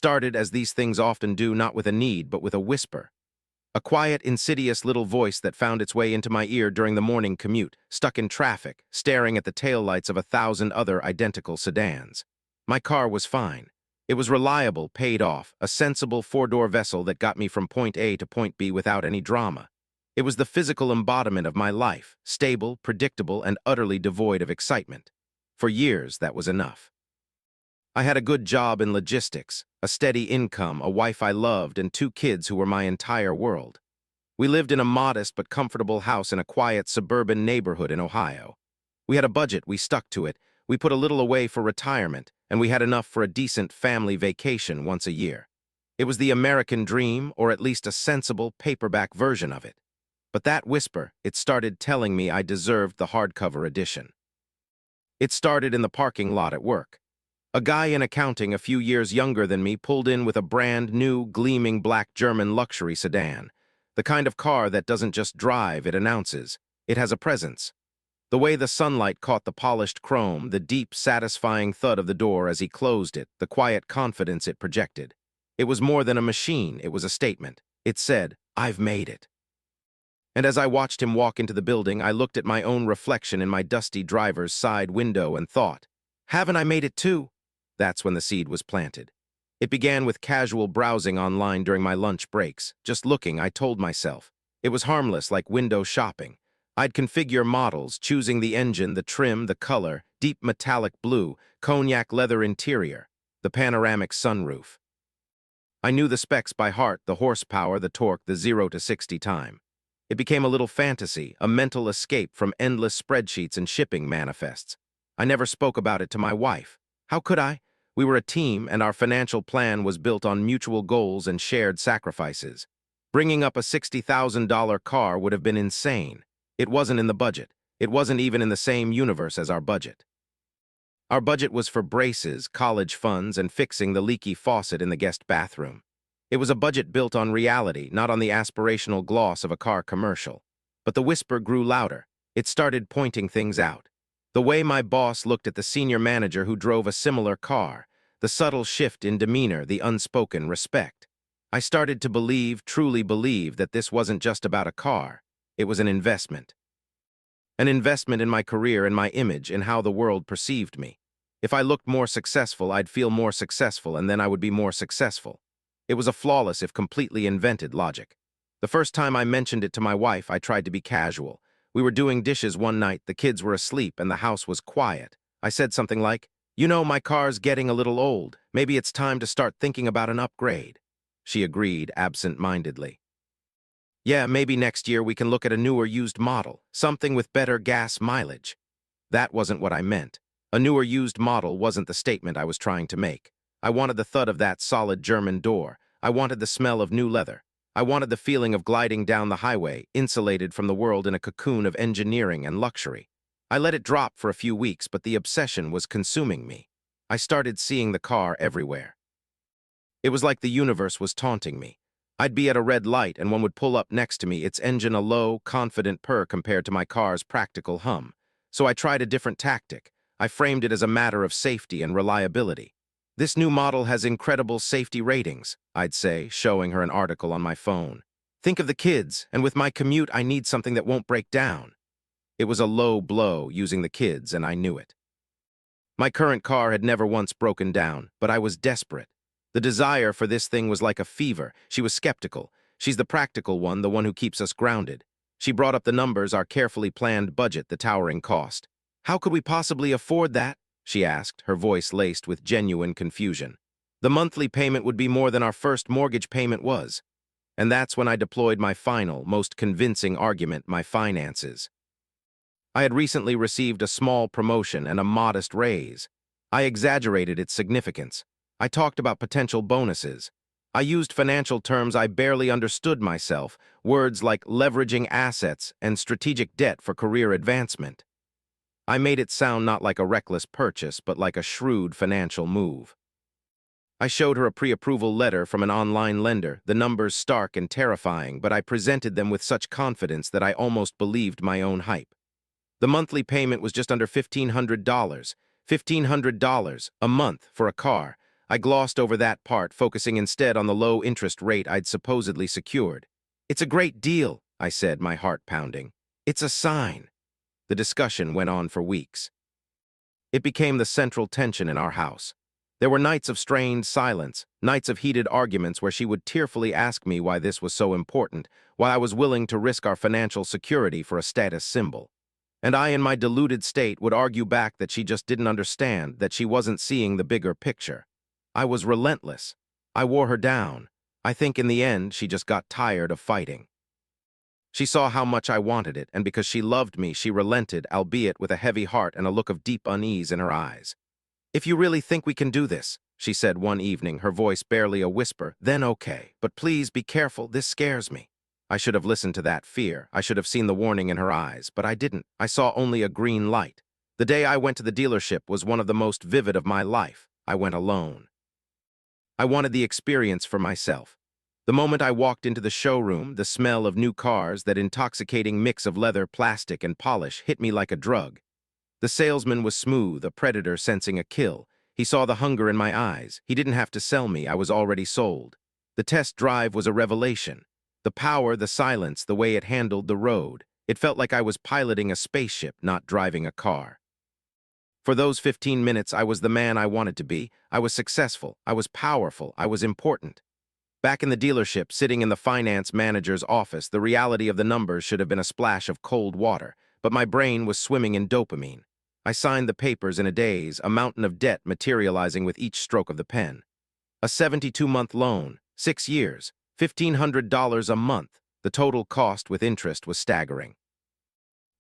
started, as these things often do, not with a need, but with a whisper. A quiet, insidious little voice that found its way into my ear during the morning commute, stuck in traffic, staring at the taillights of 1,000 other identical sedans. My car was fine. It was reliable, paid off, a sensible four-door vessel that got me from point A to point B without any drama. It was the physical embodiment of my life, stable, predictable, and utterly devoid of excitement. For years, that was enough. I had a good job in logistics, a steady income, a wife I loved, and 2 kids who were my entire world. We lived in a modest but comfortable house in a quiet suburban neighborhood in Ohio. We had a budget, we stuck to it, we put a little away for retirement, and we had enough for a decent family vacation once a year. It was the American dream, or at least a sensible paperback version of it. But that whisper, it started telling me I deserved the hardcover edition. It started in the parking lot at work. A guy in accounting a few years younger than me pulled in with a brand new, gleaming black German luxury sedan. The kind of car that doesn't just drive, it announces. It has a presence. The way the sunlight caught the polished chrome, the deep, satisfying thud of the door as he closed it, the quiet confidence it projected. It was more than a machine, it was a statement. It said, "I've made it." And as I watched him walk into the building, I looked at my own reflection in my dusty driver's side window and thought, haven't I made it too? That's when the seed was planted. It began with casual browsing online during my lunch breaks. Just looking, I told myself. It was harmless, like window shopping. I'd configure models, choosing the engine, the trim, the color, deep metallic blue, cognac leather interior, the panoramic sunroof. I knew the specs by heart, the horsepower, the torque, the 0 to 60 time. It became a little fantasy, a mental escape from endless spreadsheets and shipping manifests. I never spoke about it to my wife. How could I? We were a team, and our financial plan was built on mutual goals and shared sacrifices. Bringing up a $60,000 car would have been insane. It wasn't in the budget. It wasn't even in the same universe as our budget. Our budget was for braces, college funds, and fixing the leaky faucet in the guest bathroom. It was a budget built on reality, not on the aspirational gloss of a car commercial. But the whisper grew louder. It started pointing things out. The way my boss looked at the senior manager who drove a similar car, the subtle shift in demeanor, the unspoken respect. I started to believe, truly believe, that this wasn't just about a car. It was an investment. An investment in my career and my image, in how the world perceived me. If I looked more successful, I'd feel more successful, and then I would be more successful. It was a flawless, if completely invented, logic. The first time I mentioned it to my wife, I tried to be casual. We were doing dishes one night, the kids were asleep, and the house was quiet. I said something like, "You know, my car's getting a little old. Maybe it's time to start thinking about an upgrade." She agreed absent-mindedly. "Yeah, maybe next year we can look at a newer used model, something with better gas mileage." That wasn't what I meant. A newer used model wasn't the statement I was trying to make. I wanted the thud of that solid German door. I wanted the smell of new leather. I wanted the feeling of gliding down the highway, insulated from the world in a cocoon of engineering and luxury. I let it drop for a few weeks, but the obsession was consuming me. I started seeing the car everywhere. It was like the universe was taunting me. I'd be at a red light and one would pull up next to me, its engine a low, confident purr compared to my car's practical hum. So I tried a different tactic. I framed it as a matter of safety and reliability. "This new model has incredible safety ratings," I'd say, showing her an article on my phone. "Think of the kids, and with my commute, I need something that won't break down." It was a low blow using the kids, and I knew it. My current car had never once broken down, but I was desperate. The desire for this thing was like a fever. She was skeptical. She's the practical one, the one who keeps us grounded. She brought up the numbers, our carefully planned budget, the towering cost. "How could we possibly afford that?" she asked, her voice laced with genuine confusion. "The monthly payment would be more than our first mortgage payment was." And that's when I deployed my final, most convincing argument, my finances. I had recently received a small promotion and a modest raise. I exaggerated its significance. I talked about potential bonuses. I used financial terms I barely understood myself, words like leveraging assets and strategic debt for career advancement. I made it sound not like a reckless purchase, but like a shrewd financial move. I showed her a pre-approval letter from an online lender, the numbers stark and terrifying, but I presented them with such confidence that I almost believed my own hype. The monthly payment was just under $1,500. $1,500 a month for a car. I glossed over that part, focusing instead on the low interest rate I'd supposedly secured. "It's a great deal," I said, my heart pounding. "It's a sign." The discussion went on for weeks. It became the central tension in our house. There were nights of strained silence, nights of heated arguments where she would tearfully ask me why this was so important, why I was willing to risk our financial security for a status symbol. And I, in my deluded state, would argue back that she just didn't understand, that she wasn't seeing the bigger picture. I was relentless. I wore her down. I think in the end, she just got tired of fighting. She saw how much I wanted it, and because she loved me, she relented, albeit with a heavy heart and a look of deep unease in her eyes. "If you really think we can do this," she said one evening, her voice barely a whisper, "then okay. But please be careful, this scares me." I should have listened to that fear. I should have seen the warning in her eyes, but I didn't. I saw only a green light. The day I went to the dealership was one of the most vivid of my life. I went alone. I wanted the experience for myself. The moment I walked into the showroom, the smell of new cars, that intoxicating mix of leather, plastic, and polish, hit me like a drug. The salesman was smooth, a predator sensing a kill. He saw the hunger in my eyes. He didn't have to sell me. I was already sold. The test drive was a revelation. The power, the silence, the way it handled the road. It felt like I was piloting a spaceship, not driving a car. For those 15 minutes, I was the man I wanted to be. I was successful. I was powerful. I was important. Back in the dealership, sitting in the finance manager's office, the reality of the numbers should have been a splash of cold water, but my brain was swimming in dopamine. I signed the papers in a daze, a mountain of debt materializing with each stroke of the pen. A 72-month loan, 6 years, $1,500 a month. The total cost with interest was staggering.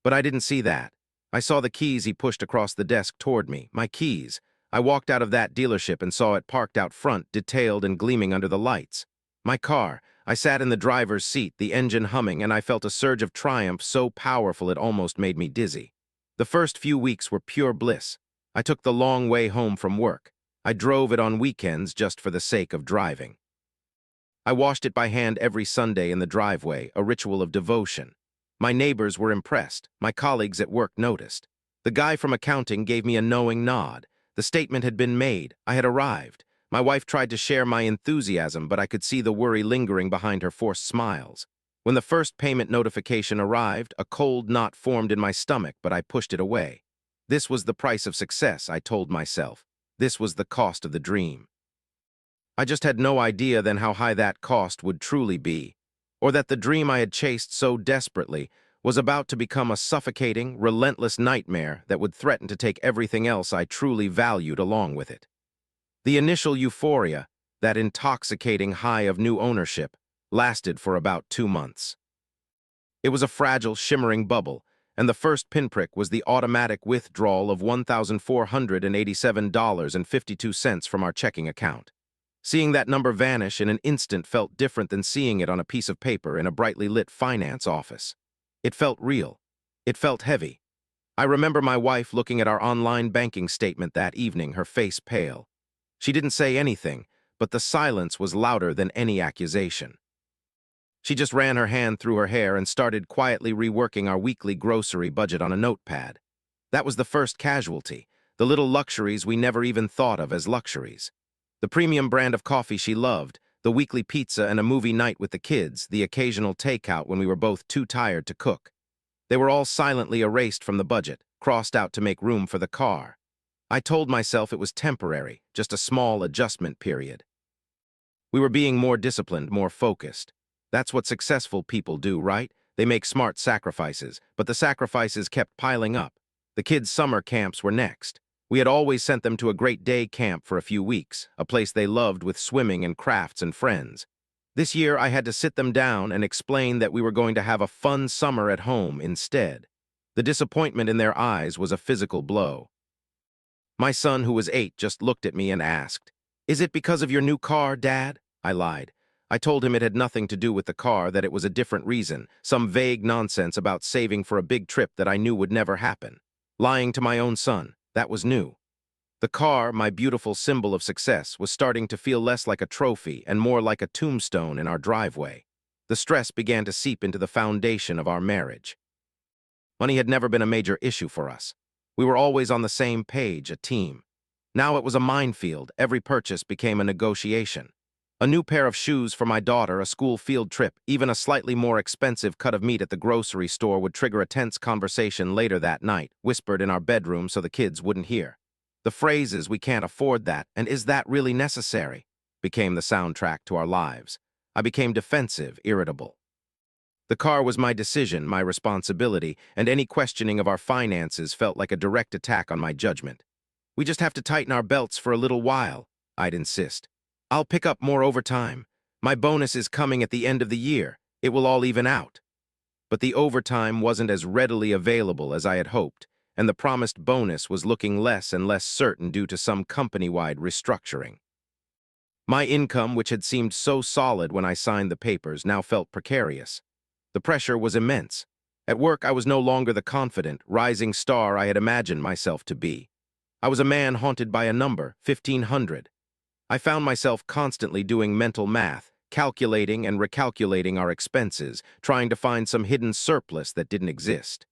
But I didn't see that. I saw the keys he pushed across the desk toward me, my keys. I walked out of that dealership and saw it parked out front, detailed and gleaming under the lights. My car. I sat in the driver's seat, the engine humming, and I felt a surge of triumph so powerful it almost made me dizzy. The first few weeks were pure bliss. I took the long way home from work. I drove it on weekends just for the sake of driving. I washed it by hand every Sunday in the driveway, a ritual of devotion. My neighbors were impressed. My colleagues at work noticed. The guy from accounting gave me a knowing nod. The statement had been made. I had arrived. My wife tried to share my enthusiasm, but I could see the worry lingering behind her forced smiles. When the first payment notification arrived, a cold knot formed in my stomach, but I pushed it away. This was the price of success, I told myself. This was the cost of the dream. I just had no idea then how high that cost would truly be, or that the dream I had chased so desperately was about to become a suffocating, relentless nightmare that would threaten to take everything else I truly valued along with it. The initial euphoria, that intoxicating high of new ownership, lasted for about 2 months. It was a fragile, shimmering bubble, and the first pinprick was the automatic withdrawal of $1,487.52 from our checking account. Seeing that number vanish in an instant felt different than seeing it on a piece of paper in a brightly lit finance office. It felt real. It felt heavy. I remember my wife looking at our online banking statement that evening, her face pale. She didn't say anything, but the silence was louder than any accusation. She just ran her hand through her hair and started quietly reworking our weekly grocery budget on a notepad. That was the first casualty, the little luxuries we never even thought of as luxuries. The premium brand of coffee she loved, the weekly pizza and a movie night with the kids, the occasional takeout when we were both too tired to cook. They were all silently erased from the budget, crossed out to make room for the car. I told myself it was temporary, just a small adjustment period. We were being more disciplined, more focused. That's what successful people do, right? They make smart sacrifices, but the sacrifices kept piling up. The kids' summer camps were next. We had always sent them to a great day camp for a few weeks, a place they loved with swimming and crafts and friends. This year, I had to sit them down and explain that we were going to have a fun summer at home instead. The disappointment in their eyes was a physical blow. My son, who was 8, just looked at me and asked, "Is it because of your new car, Dad?" I lied. I told him it had nothing to do with the car, that it was a different reason, some vague nonsense about saving for a big trip that I knew would never happen. Lying to my own son, that was new. The car, my beautiful symbol of success, was starting to feel less like a trophy and more like a tombstone in our driveway. The stress began to seep into the foundation of our marriage. Money had never been a major issue for us. We were always on the same page, a team. Now it was a minefield. Every purchase became a negotiation. A new pair of shoes for my daughter, a school field trip, even a slightly more expensive cut of meat at the grocery store would trigger a tense conversation later that night, whispered in our bedroom so the kids wouldn't hear. The phrases, "we can't afford that," and "is that really necessary?" became the soundtrack to our lives. I became defensive, irritable. The car was my decision, my responsibility, and any questioning of our finances felt like a direct attack on my judgment. "We just have to tighten our belts for a little while," I'd insist. "I'll pick up more overtime. My bonus is coming at the end of the year. It will all even out." But the overtime wasn't as readily available as I had hoped, and the promised bonus was looking less and less certain due to some company-wide restructuring. My income, which had seemed so solid when I signed the papers, now felt precarious. The pressure was immense. At work, I was no longer the confident, rising star I had imagined myself to be. I was a man haunted by a number, 1,500. I found myself constantly doing mental math, calculating and recalculating our expenses, trying to find some hidden surplus that didn't exist.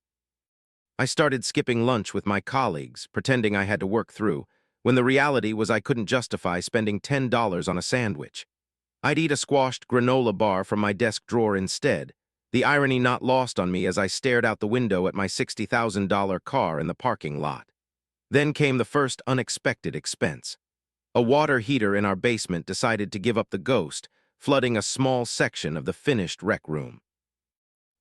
I started skipping lunch with my colleagues, pretending I had to work through, when the reality was I couldn't justify spending $10 on a sandwich. I'd eat a squashed granola bar from my desk drawer instead, the irony not lost on me as I stared out the window at my $60,000 car in the parking lot. Then came the first unexpected expense. A water heater in our basement decided to give up the ghost, flooding a small section of the finished rec room.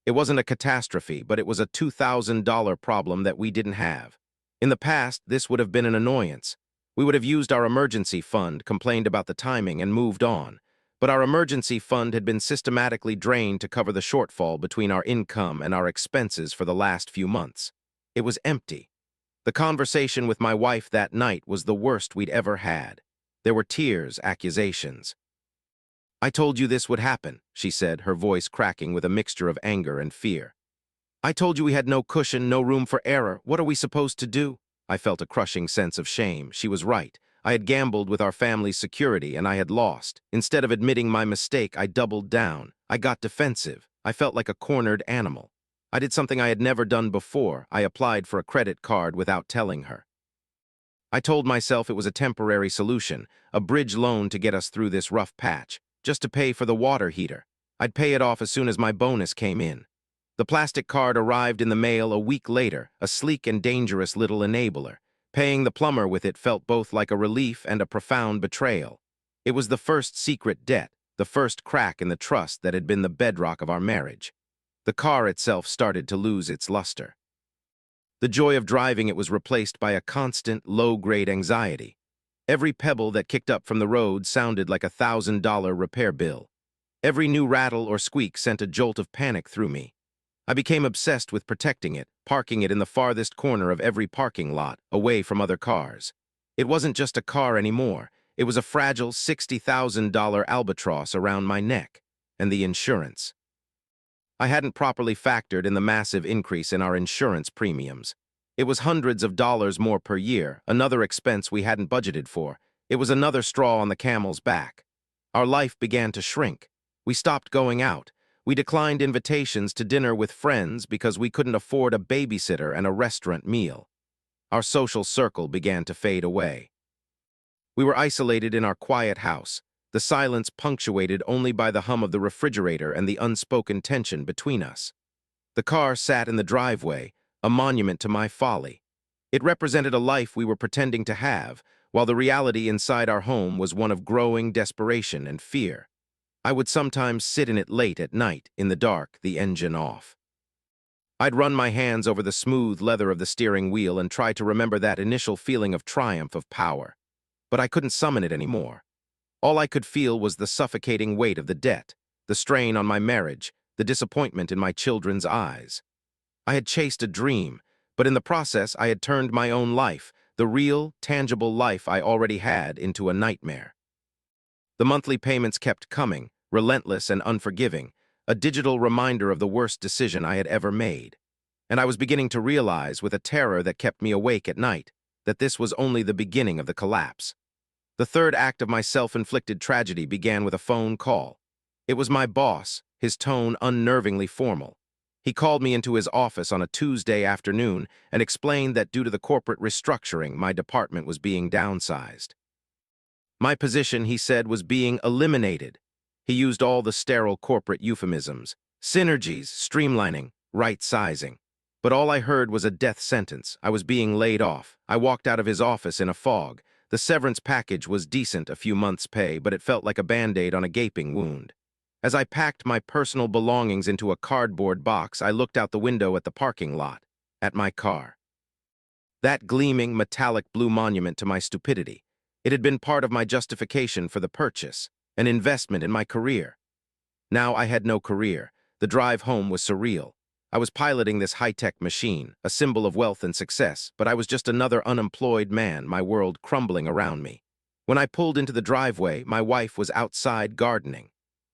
It wasn't a catastrophe, but it was a $2,000 problem that we didn't have. In the past, this would have been an annoyance. We would have used our emergency fund, complained about the timing, and moved on. But our emergency fund had been systematically drained to cover the shortfall between our income and our expenses for the last few months. It was empty. The conversation with my wife that night was the worst we'd ever had. There were tears, accusations. "I told you this would happen," she said, her voice cracking with a mixture of anger and fear. "I told you we had no cushion, no room for error. What are we supposed to do?" I felt a crushing sense of shame. She was right. I had gambled with our family's security, and I had lost. Instead of admitting my mistake, I doubled down. I got defensive. I felt like a cornered animal. I did something I had never done before. I applied for a credit card without telling her. I told myself it was a temporary solution, a bridge loan to get us through this rough patch, just to pay for the water heater. I'd pay it off as soon as my bonus came in. The plastic card arrived in the mail a week later, a sleek and dangerous little enabler. Paying the plumber with it felt both like a relief and a profound betrayal. It was the first secret debt, the first crack in the trust that had been the bedrock of our marriage. The car itself started to lose its luster. The joy of driving it was replaced by a constant, low-grade anxiety. Every pebble that kicked up from the road sounded like a $1,000 repair bill. Every new rattle or squeak sent a jolt of panic through me. I became obsessed with protecting it, parking it in the farthest corner of every parking lot, away from other cars. It wasn't just a car anymore. It was a fragile $60,000 albatross around my neck. And the insurance. I hadn't properly factored in the massive increase in our insurance premiums. It was hundreds of dollars more per year, another expense we hadn't budgeted for. It was another straw on the camel's back. Our life began to shrink. We stopped going out. We declined invitations to dinner with friends because we couldn't afford a babysitter and a restaurant meal. Our social circle began to fade away. We were isolated in our quiet house, the silence punctuated only by the hum of the refrigerator and the unspoken tension between us. The car sat in the driveway, a monument to my folly. It represented a life we were pretending to have, while the reality inside our home was one of growing desperation and fear. I would sometimes sit in it late at night, in the dark, the engine off. I'd run my hands over the smooth leather of the steering wheel and try to remember that initial feeling of triumph, of power. But I couldn't summon it anymore. All I could feel was the suffocating weight of the debt, the strain on my marriage, the disappointment in my children's eyes. I had chased a dream, but in the process I had turned my own life, the real, tangible life I already had, into a nightmare. The monthly payments kept coming, relentless and unforgiving, a digital reminder of the worst decision I had ever made. And I was beginning to realize, with a terror that kept me awake at night, that this was only the beginning of the collapse. The third act of my self-inflicted tragedy began with a phone call. It was my boss, his tone unnervingly formal. He called me into his office on a Tuesday afternoon and explained that due to the corporate restructuring, my department was being downsized. My position, he said, was being eliminated. He used all the sterile corporate euphemisms: synergies, streamlining, right-sizing. But all I heard was a death sentence. I was being laid off. I walked out of his office in a fog. The severance package was decent, a few months' pay, but it felt like a Band-Aid on a gaping wound. As I packed my personal belongings into a cardboard box, I looked out the window at the parking lot, at my car. That gleaming, metallic blue monument to my stupidity. It had been part of my justification for the purchase, an investment in my career. Now I had no career. The drive home was surreal. I was piloting this high-tech machine, a symbol of wealth and success, but I was just another unemployed man, my world crumbling around me. When I pulled into the driveway, my wife was outside gardening.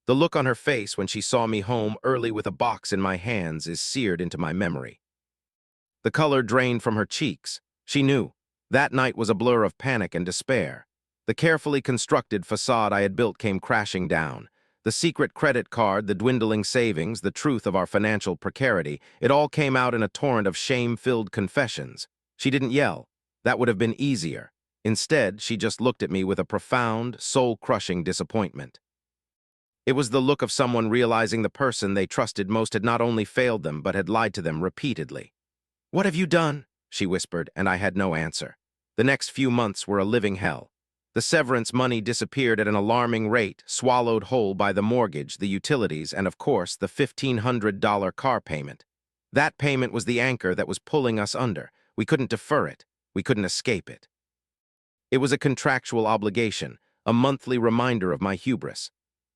The look on her face when she saw me home early with a box in my hands is seared into my memory. The color drained from her cheeks. She knew. That night was a blur of panic and despair. The carefully constructed facade I had built came crashing down. The secret credit card, the dwindling savings, the truth of our financial precarity, it all came out in a torrent of shame-filled confessions. She didn't yell. That would have been easier. Instead, she just looked at me with a profound, soul-crushing disappointment. It was the look of someone realizing the person they trusted most had not only failed them, but had lied to them repeatedly. "What have you done?" she whispered, and I had no answer. The next few months were a living hell. The severance money disappeared at an alarming rate, swallowed whole by the mortgage, the utilities, and of course, the $1,500 car payment. That payment was the anchor that was pulling us under. We couldn't defer it. We couldn't escape it. It was a contractual obligation, a monthly reminder of my hubris.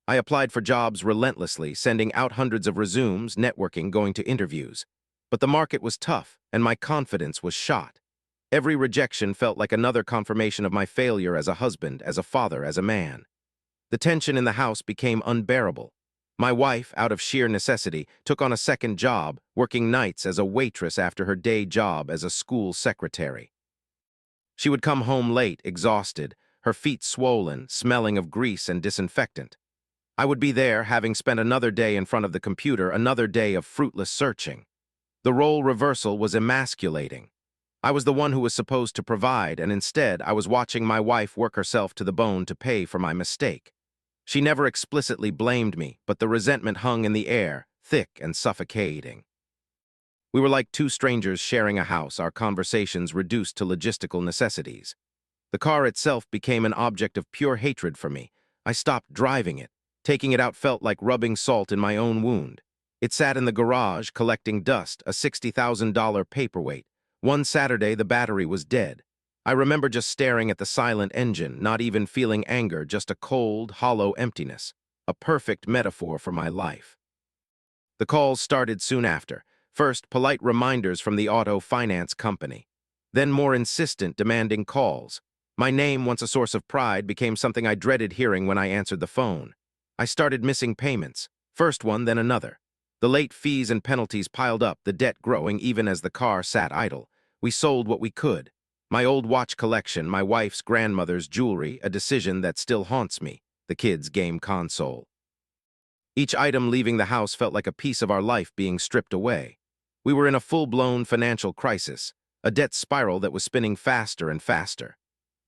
I applied for jobs relentlessly, sending out hundreds of resumes, networking, going to interviews. But the market was tough, and my confidence was shot. Every rejection felt like another confirmation of my failure as a husband, as a father, as a man. The tension in the house became unbearable. My wife, out of sheer necessity, took on a second job, working nights as a waitress after her day job as a school secretary. She would come home late, exhausted, her feet swollen, smelling of grease and disinfectant. I would be there, having spent another day in front of the computer, another day of fruitless searching. The role reversal was emasculating. I was the one who was supposed to provide, and instead I was watching my wife work herself to the bone to pay for my mistake. She never explicitly blamed me, but the resentment hung in the air, thick and suffocating. We were like two strangers sharing a house, our conversations reduced to logistical necessities. The car itself became an object of pure hatred for me. I stopped driving it. Taking it out felt like rubbing salt in my own wound. It sat in the garage, collecting dust, a $60,000 paperweight. One Saturday, the battery was dead. I remember just staring at the silent engine, not even feeling anger, just a cold, hollow emptiness. A perfect metaphor for my life. The calls started soon after. First, polite reminders from the auto finance company. Then more insistent, demanding calls. My name, once a source of pride, became something I dreaded hearing when I answered the phone. I started missing payments. First one, then another. The late fees and penalties piled up, the debt growing even as the car sat idle. We sold what we could. My old watch collection, my wife's grandmother's jewelry, a decision that still haunts me, the kids' game console. Each item leaving the house felt like a piece of our life being stripped away. We were in a full-blown financial crisis, a debt spiral that was spinning faster and faster.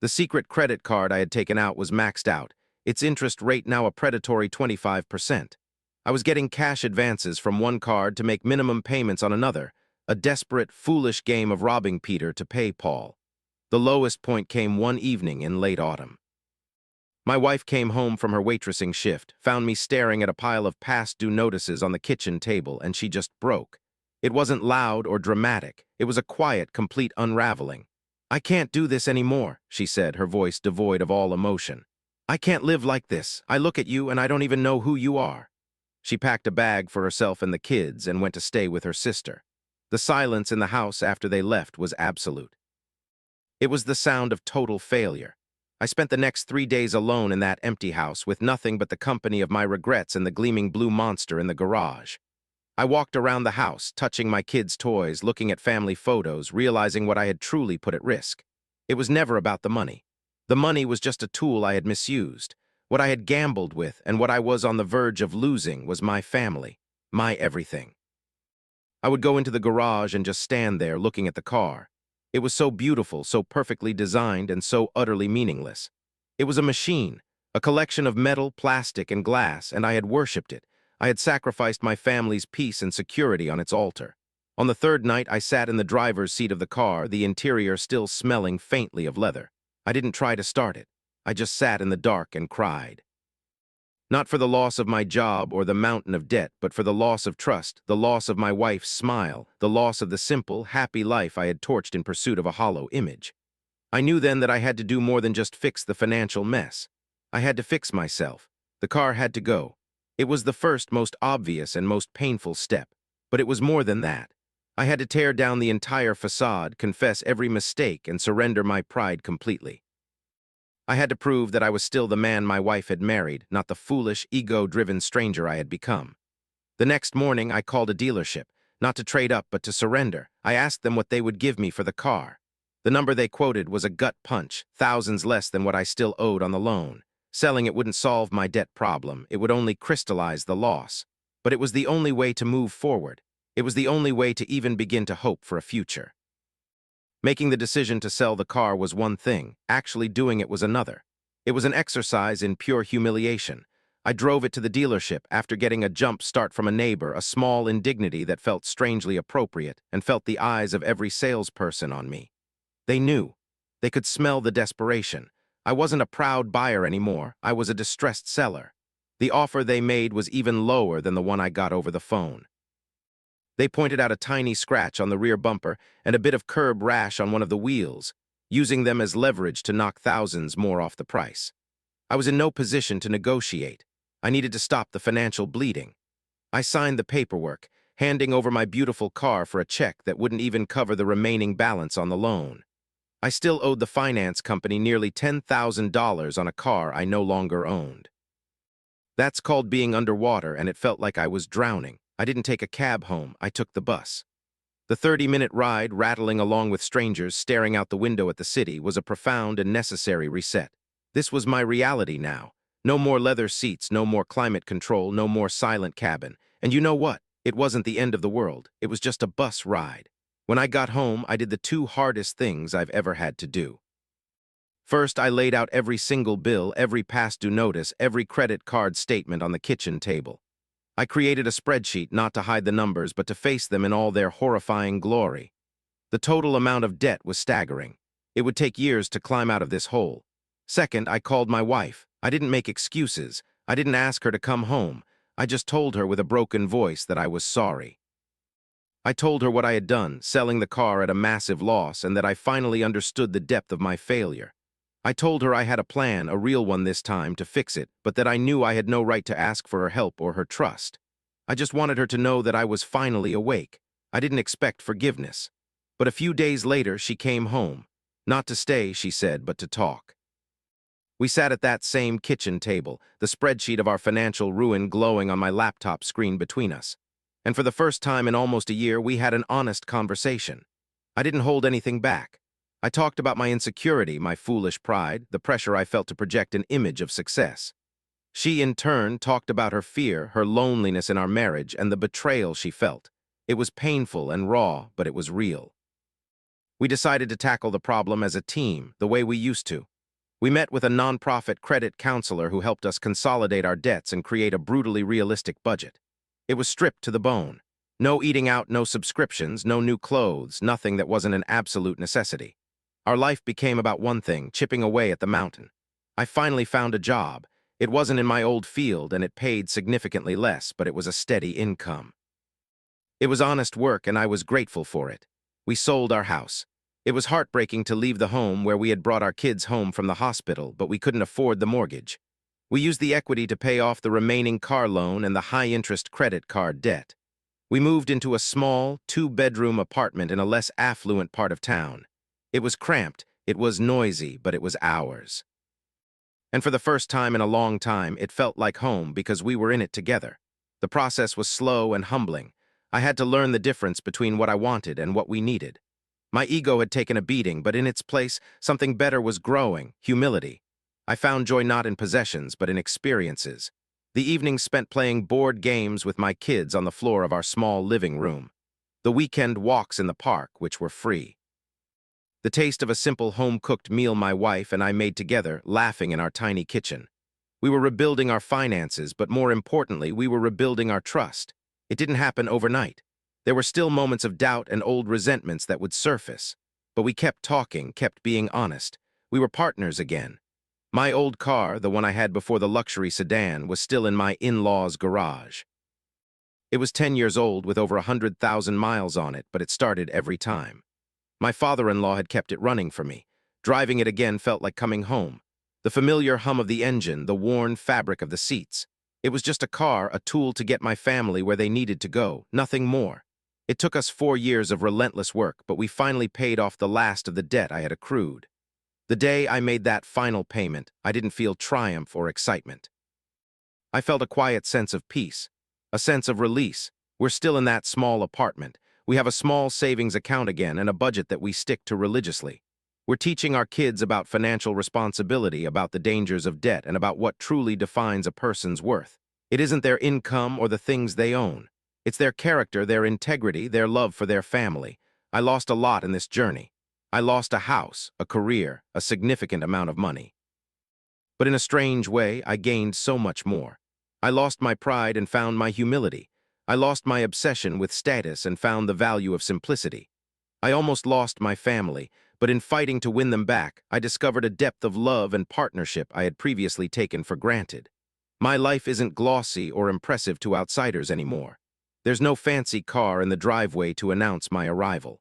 The secret credit card I had taken out was maxed out, its interest rate now a predatory 25%. I was getting cash advances from one card to make minimum payments on another, a desperate, foolish game of robbing Peter to pay Paul. The lowest point came one evening in late autumn. My wife came home from her waitressing shift, found me staring at a pile of past-due notices on the kitchen table, and she just broke. It wasn't loud or dramatic. It was a quiet, complete unraveling. "I can't do this anymore," she said, her voice devoid of all emotion. "I can't live like this. I look at you and I don't even know who you are." She packed a bag for herself and the kids and went to stay with her sister. The silence in the house after they left was absolute. It was the sound of total failure. I spent the next 3 days alone in that empty house with nothing but the company of my regrets and the gleaming blue monster in the garage. I walked around the house, touching my kids' toys, looking at family photos, realizing what I had truly put at risk. It was never about the money. The money was just a tool I had misused. What I had gambled with and what I was on the verge of losing was my family, my everything. I would go into the garage and just stand there looking at the car. It was so beautiful, so perfectly designed, and so utterly meaningless. It was a machine, a collection of metal, plastic, and glass, and I had worshipped it. I had sacrificed my family's peace and security on its altar. On the third night, I sat in the driver's seat of the car, the interior still smelling faintly of leather. I didn't try to start it. I just sat in the dark and cried. Not for the loss of my job or the mountain of debt, but for the loss of trust, the loss of my wife's smile, the loss of the simple, happy life I had torched in pursuit of a hollow image. I knew then that I had to do more than just fix the financial mess. I had to fix myself. The car had to go. It was the first, most obvious, and most painful step. But it was more than that. I had to tear down the entire facade, confess every mistake, and surrender my pride completely. I had to prove that I was still the man my wife had married, not the foolish, ego-driven stranger I had become. The next morning, I called a dealership, not to trade up but to surrender. I asked them what they would give me for the car. The number they quoted was a gut punch, thousands less than what I still owed on the loan. Selling it wouldn't solve my debt problem, it would only crystallize the loss. But it was the only way to move forward. It was the only way to even begin to hope for a future. Making the decision to sell the car was one thing, actually doing it was another. It was an exercise in pure humiliation. I drove it to the dealership after getting a jump start from a neighbor, a small indignity that felt strangely appropriate, and felt the eyes of every salesperson on me. They knew. They could smell the desperation. I wasn't a proud buyer anymore. I was a distressed seller. The offer they made was even lower than the one I got over the phone. They pointed out a tiny scratch on the rear bumper and a bit of curb rash on one of the wheels, using them as leverage to knock thousands more off the price. I was in no position to negotiate. I needed to stop the financial bleeding. I signed the paperwork, handing over my beautiful car for a check that wouldn't even cover the remaining balance on the loan. I still owed the finance company nearly $10,000 on a car I no longer owned. That's called being underwater, and it felt like I was drowning. I didn't take a cab home, I took the bus. The 30-minute ride, rattling along with strangers staring out the window at the city, was a profound and necessary reset. This was my reality now. No more leather seats, no more climate control, no more silent cabin. And you know what? It wasn't the end of the world. It was just a bus ride. When I got home, I did the two hardest things I've ever had to do. First, I laid out every single bill, every past due notice, every credit card statement on the kitchen table. I created a spreadsheet not to hide the numbers, but to face them in all their horrifying glory. The total amount of debt was staggering. It would take years to climb out of this hole. Second, I called my wife. I didn't make excuses. I didn't ask her to come home. I just told her with a broken voice that I was sorry. I told her what I had done, selling the car at a massive loss, and that I finally understood the depth of my failure. I told her I had a plan, a real one this time, to fix it, but that I knew I had no right to ask for her help or her trust. I just wanted her to know that I was finally awake. I didn't expect forgiveness. But a few days later, she came home. Not to stay, she said, but to talk. We sat at that same kitchen table, the spreadsheet of our financial ruin glowing on my laptop screen between us. And for the first time in almost a year, we had an honest conversation. I didn't hold anything back. I talked about my insecurity, my foolish pride, the pressure I felt to project an image of success. She, in turn, talked about her fear, her loneliness in our marriage, and the betrayal she felt. It was painful and raw, but it was real. We decided to tackle the problem as a team, the way we used to. We met with a nonprofit credit counselor who helped us consolidate our debts and create a brutally realistic budget. It was stripped to the bone. No eating out, no subscriptions, no new clothes, nothing that wasn't an absolute necessity. Our life became about one thing, chipping away at the mountain. I finally found a job. It wasn't in my old field, and it paid significantly less, but it was a steady income. It was honest work, and I was grateful for it. We sold our house. It was heartbreaking to leave the home where we had brought our kids home from the hospital, but we couldn't afford the mortgage. We used the equity to pay off the remaining car loan and the high-interest credit card debt. We moved into a small, two-bedroom apartment in a less affluent part of town. It was cramped, it was noisy, but it was ours. And for the first time in a long time, it felt like home because we were in it together. The process was slow and humbling. I had to learn the difference between what I wanted and what we needed. My ego had taken a beating, but in its place, something better was growing, humility. I found joy not in possessions, but in experiences. The evenings spent playing board games with my kids on the floor of our small living room. The weekend walks in the park, which were free. The taste of a simple home-cooked meal my wife and I made together, laughing in our tiny kitchen. We were rebuilding our finances, but more importantly, we were rebuilding our trust. It didn't happen overnight. There were still moments of doubt and old resentments that would surface. But we kept talking, kept being honest. We were partners again. My old car, the one I had before the luxury sedan, was still in my in-law's garage. It was 10 years old with over 100,000 miles on it, but it started every time. My father-in-law had kept it running for me. Driving it again felt like coming home. The familiar hum of the engine, the worn fabric of the seats. It was just a car, a tool to get my family where they needed to go, nothing more. It took us 4 years of relentless work, but we finally paid off the last of the debt I had accrued. The day I made that final payment, I didn't feel triumph or excitement. I felt a quiet sense of peace, a sense of release. We're still in that small apartment. We have a small savings account again and a budget that we stick to religiously. We're teaching our kids about financial responsibility, about the dangers of debt, and about what truly defines a person's worth. It isn't their income or the things they own. It's their character, their integrity, their love for their family. I lost a lot in this journey. I lost a house, a career, a significant amount of money. But in a strange way, I gained so much more. I lost my pride and found my humility. I lost my obsession with status and found the value of simplicity. I almost lost my family, but in fighting to win them back, I discovered a depth of love and partnership I had previously taken for granted. My life isn't glossy or impressive to outsiders anymore. There's no fancy car in the driveway to announce my arrival.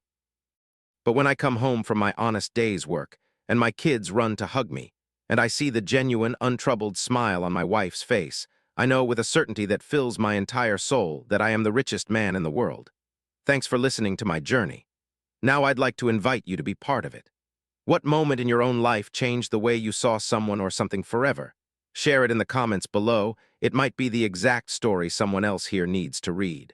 But when I come home from my honest day's work, and my kids run to hug me, and I see the genuine, untroubled smile on my wife's face, I know with a certainty that fills my entire soul that I am the richest man in the world. Thanks for listening to my journey. Now I'd like to invite you to be part of it. What moment in your own life changed the way you saw someone or something forever? Share it in the comments below. It might be the exact story someone else here needs to read.